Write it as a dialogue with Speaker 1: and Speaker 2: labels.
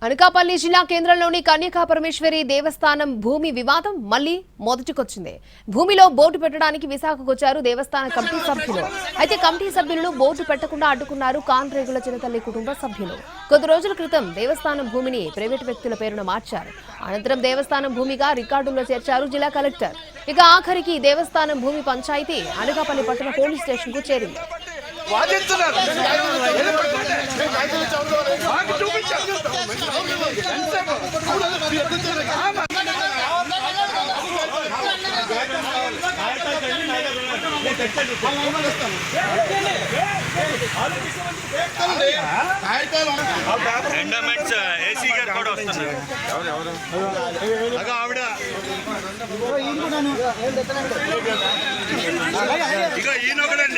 Speaker 1: అనకాపల్లి జిల్లా కేంద్రంలోని కన్యకా పరమేశ్వరి దేవస్థానం భూమి వివాదం మళ్లీ మొదటికొచ్చింది. భూమిలో బోటు పెట్టడానికి విశాఖకొచ్చారు దేవస్థాన కమిటీ సభ్యులు. అయితే కమిటీ సభ్యులను బోటు పెట్టకుండా అడ్డుకున్నారు కాన్రేగుల చిన్నతల్లి కుటుంబ సభ్యులు. కొద్ది రోజుల క్రితం దేవస్థానం భూమిని ప్రైవేటు వ్యక్తుల పేరున మార్చారు. అనంతరం దేవస్థానం భూమిగా రికార్డుల్లో చేర్చారు జిల్లా కలెక్టర్. ఇక ఆఖరికి దేవస్థానం భూమి పంచాయతీ అనకాపల్లి పట్టణ పోలీస్ స్టేషన్ కు చేరింది.
Speaker 2: ఎండోమెంట్స్ ఏసీ గారు కూడా వస్తున్నారు. ఇక ఈయన కూడా